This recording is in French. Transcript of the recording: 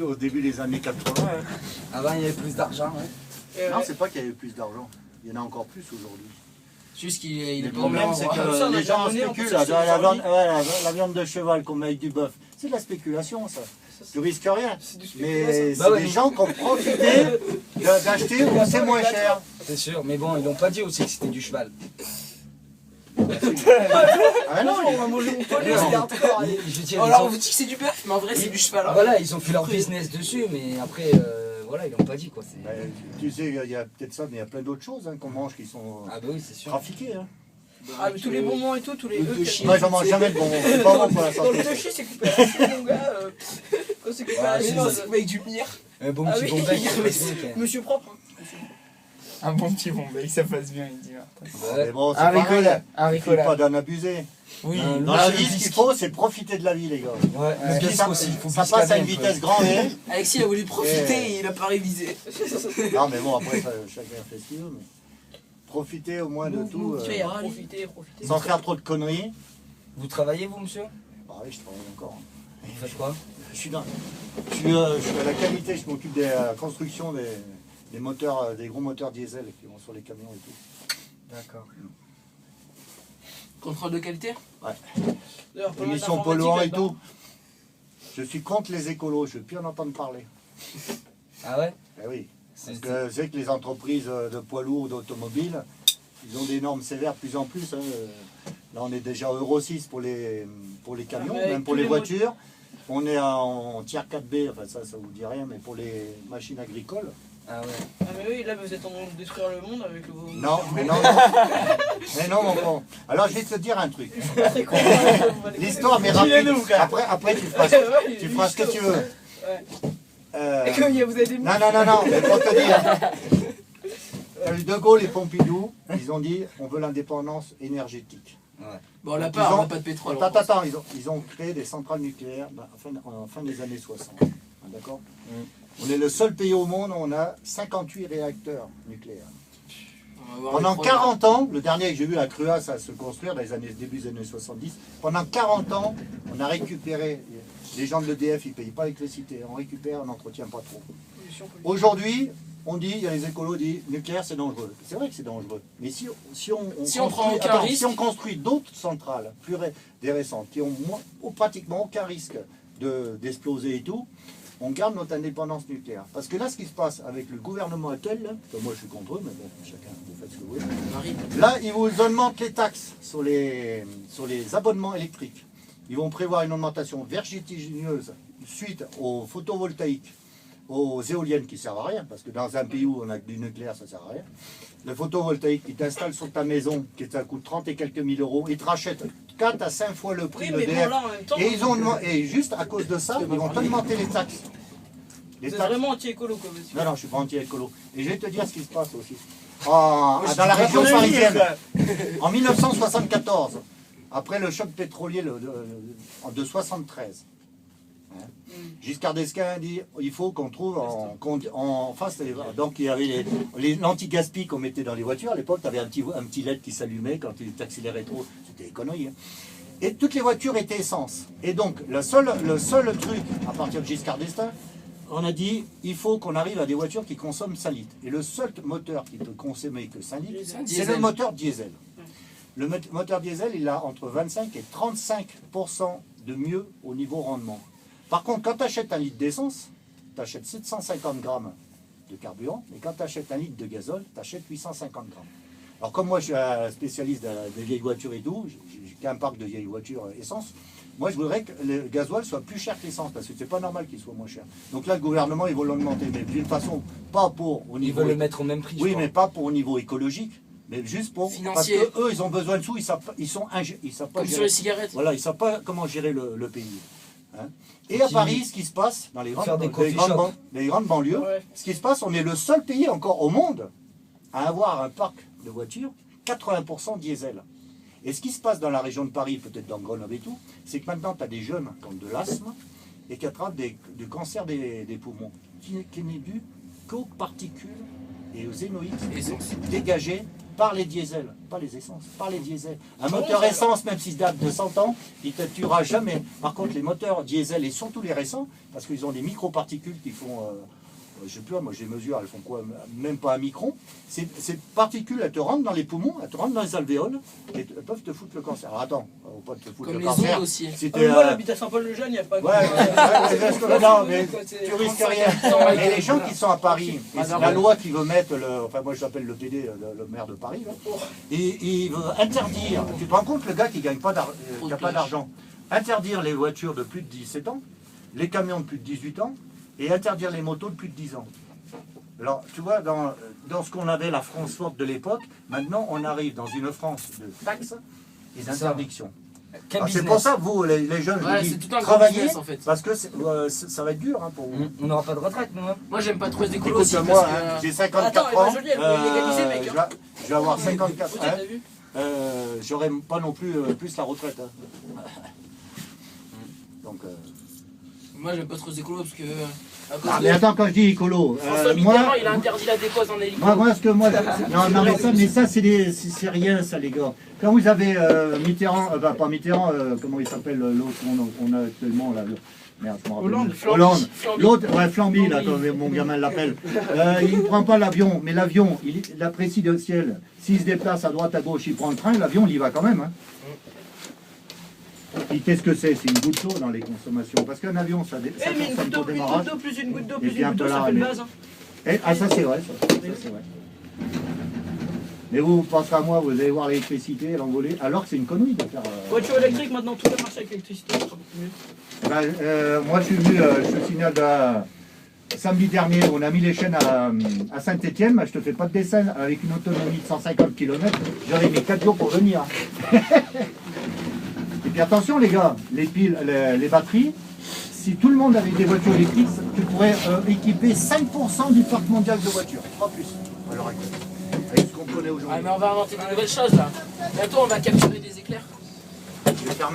au début des années 80. Hein. Avant, il y avait plus d'argent, ouais. Non, c'est pas qu'il y avait plus d'argent. Il y en a encore plus aujourd'hui. Juste qu'il est Le pas problème, c'est que les gens spéculent. La viande de cheval qu'on met avec du bœuf, c'est de la spéculation, ça. Tu risques rien. Mais c'est des gens qui ont profité d'acheter où c'est moins cher. C'est sûr, mais bon, ils n'ont pas dit aussi que c'était du cheval. Ah non, on va manger mon poilu, c'est hardcore. Alors on vous dit que c'est du bœuf, mais en vrai c'est du cheval. Voilà, ils ont fait leur business dessus, mais après, voilà, ils l'ont pas dit quoi. Tu sais, il y a peut-être ça, mais il y a plein d'autres choses qu'on mange qui sont trafiquées. Hein. Ah, mais tous les bonbons et tout, tous les œufs. Moi, j'en mange jamais de bonbons. C'est pas bon pour la Dans le santé. touchy, c'est coupé à la cheville, mon gars. Quand c'est coupé à la cheville, c'est avec du mire. Un bon Ah petit oui, bonbon. monsieur propre. Un bon petit Bombay, ça passe bien, il dit. Mais bon, c'est Un pareil. ricola. Un Il ne faut ricola. pas d'en abuser. Oui. Dans la vie, ce qu'il faut, c'est profiter de la vie, les gars. Ouais, le bisque aussi, il faut Ça passe à une vitesse grand V. Alexis il a voulu profiter et il a pas révisé. Non, mais bon, après, chacun fait ce qu'il veut. Mais profitez au moins de tout. Profitez. Sans faire trop de conneries. Vous travaillez, vous, monsieur? Ah oui, je travaille encore. Vous faites quoi? Je suis à la qualité, je m'occupe de la construction des moteurs, des gros moteurs diesel qui vont sur les camions et tout. D'accord. Contrôle de qualité? Ouais. D'ailleurs, pas mal Émissions d'informatique polluantes et là-dedans. tout. Je suis contre les écolos, je ne veux plus en entendre parler. Ah ouais? Eh oui. Parce que c'est que les entreprises de poids lourds, d'automobiles, ils ont des normes sévères de plus en plus. Hein. Là, on est déjà Euro 6 pour les camions, même pour les voitures. On est en tiers 4B, enfin ça vous dit rien, mais pour les machines agricoles. Ah ouais. Ah, mais oui, là, vous êtes en train de détruire le monde avec le. Non, mais non. Mais non, mon con. Alors, je vais te dire un truc. L'histoire m'est rapide. Après tu feras ce que tu veux. Vous avez des Non, mais pour te dire. De Gaulle et Pompidou, ils ont dit on veut l'indépendance énergétique. Ouais. Bon, on n'a pas de pétrole. Attends, ils ont créé des centrales nucléaires en fin des années 60. D'accord. On est le seul pays au monde où on a 58 réacteurs nucléaires. Pendant 40 ans, le dernier que j'ai vu à Cruas à se construire dans les début des années 70, pendant 40 ans, on a récupéré, les gens de l'EDF, ils ne payent pas l'électricité, on récupère, on n'entretient pas trop. Aujourd'hui, on dit, il y a les écolos qui disent nucléaire c'est dangereux. C'est vrai que c'est dangereux. Mais si on construit d'autres centrales plus récentes, qui ont pratiquement aucun risque d'exploser et tout, on garde notre indépendance nucléaire. Parce que là, ce qui se passe avec le gouvernement actuel, là, moi je suis contre eux, mais bon, chacun, vous faites ce que vous voulez. Là, ils vous augmentent les taxes sur les abonnements électriques. Ils vont prévoir une augmentation vertigineuse suite aux photovoltaïques, aux éoliennes qui ne servent à rien, parce que dans un pays où on a du nucléaire, ça ne sert à rien. Le photovoltaïque qui t'installe sur ta maison, qui te coûte 30 et quelques mille euros, ils te rachètent 4 à 5 fois le prix de l'EDF. Et juste à cause de ça, ils vont augmenter les taxes. Vous êtes vraiment anti-écolo quoi, monsieur. Non, je ne suis pas anti-écolo. Et je vais te dire ce qui se passe aussi. Dans la région parisienne, en 1974, après le choc pétrolier de 73, Giscard d'Estaing dit il faut qu'on trouve en face. Donc il y avait l'anti-gaspi qu'on mettait dans les voitures. À l'époque, tu avais un petit LED qui s'allumait quand tu t'accélérais trop. C'était des conneries. Hein. Et toutes les voitures étaient essence. Et donc le seul truc, à partir de Giscard d'Estaing, on a dit il faut qu'on arrive à des voitures qui consomment 5 litres. Et le seul moteur qui peut consommer que 5 litres, c'est le moteur diesel. Le moteur diesel, il a entre 25 et 35% de mieux au niveau rendement. Par contre, quand tu achètes un litre d'essence, tu achètes 750 grammes de carburant, et quand tu achètes un litre de gazole, tu achètes 850 grammes. Alors comme moi je suis un spécialiste des vieilles voitures et tout, j'ai qu'un parc de vieilles voitures essence, moi je voudrais que le gasoil soit plus cher que l'essence, parce que c'est pas normal qu'il soit moins cher. Donc là le gouvernement il veut l'augmenter, mais d'une façon, pas pour au niveau... Ils veulent le mettre au même prix. Oui, mais pas pour au niveau écologique. Mais juste pour financier. Parce qu'eux, ils ont besoin de sous, ils savent pas comme gérer, sur les cigarettes. Voilà, ils ne savent pas comment gérer le pays. Hein. Et à Paris, ce qui se passe dans les grandes banlieues, ce qui se passe, on est le seul pays encore au monde à avoir un parc de voitures 80% diesel. Et ce qui se passe dans la région de Paris, peut-être dans Grenoble et tout, c'est que maintenant, tu as des jeunes qui ont de l'asthme et qui attrapent du cancer des poumons, qui n'est dû qu'aux particules et aux zénoïdes dégagés par les diesels, pas les essences, par les diesels. Un moteur essence, même s'il date de 100 ans, il ne te tuera jamais. Par contre, les moteurs diesel, et surtout les récents, parce qu'ils ont des microparticules qui font, je ne sais plus, moi j'ai mesure, elles font quoi, même pas un micron. Ces particules, elles te rentrent dans les poumons, elles te rentrent dans les alvéoles, et elles peuvent te foutre le cancer. Alors attends, pas te foutre Comme le les cancer. ondes aussi. Si Ah, t'es, mais moi, j'habite à Saint-Paul-le-Jeune, il n'y a pas non, mais tu risques rien. Et les gens qui sont à Paris, et c'est la loi qui veut mettre, enfin moi j'appelle le PD, le maire de Paris, là, et il veut interdire, tu te rends compte le gars qui gagne pas d'argent, interdire les voitures de plus de 17 ans, les camions de plus de 18 ans, et interdire les motos de plus de 10 ans. Alors, tu vois, dans ce qu'on avait la France forte de l'époque, maintenant on arrive dans une France de taxes et d'interdictions. C'est pour ça que vous, les jeunes, je vous dis, c'est tout un grand travaillez, business, en fait. parce que ça va être dur hein, pour vous. On n'aura pas de retraite, nous. Hein. Moi, j'aime pas trop les écolos Écoute, aussi. moi, Parce que... hein, j'ai 54 Attends, ans, Eva Jolie, elle veut légaliser, mec, hein. je vais avoir 54 ans, T'as vu? j'aurai pas non plus plus la retraite. Hein. Donc, Moi, j'aime pas trop les écolos parce que... à cause ah, de- mais attends, quand je dis écolo, François Mitterrand, il a interdit la dépose en hélico. non, mais ça c'est rien, ça les gars. Quand vous avez Mitterrand, pas Mitterrand, comment il s'appelle l'autre qu'on a actuellement là, merde, je me rappelle. Hollande. Hollande. Flamby. L'autre, ouais, Flamby, là, comme mon gamin l'appelle. Il ne prend pas l'avion, mais l'avion, il apprécie le ciel. S'il se déplace à droite, à gauche, il prend le train, l'avion, il y va quand même. Hein. Et qu'est-ce que c'est? C'est une goutte d'eau dans les consommations. Parce qu'un avion, ça Eh, mais une consomme goutte au d'eau, démarrage. plus une goutte d'eau, Et plus puis une un goutte d'eau, peu là, ça fait le mais- base. Hein. Ah, ça c'est vrai, ça c'est vrai. Mais vous pensez à moi, vous allez voir l'électricité, l'envoler, alors que c'est une connerie de faire... Voiture électrique, maintenant, tout va marcher avec l'électricité, ça sera beaucoup mieux. moi je suis venu, je suis signal samedi dernier, on a mis les chaînes à Saint-Étienne, je te fais pas de dessin, avec une autonomie de 150 km, j'aurais mis 4 jours pour venir. Et puis attention les gars, les piles, les batteries, si tout le monde avait des voitures électriques, tu pourrais équiper 5% du parc mondial de voitures, pas plus. Alors avec ce qu'on connaît Ah, aujourd'hui. mais on va inventer de nouvelles choses là. Bientôt, on va capturer des éclairs. Je vais fermer.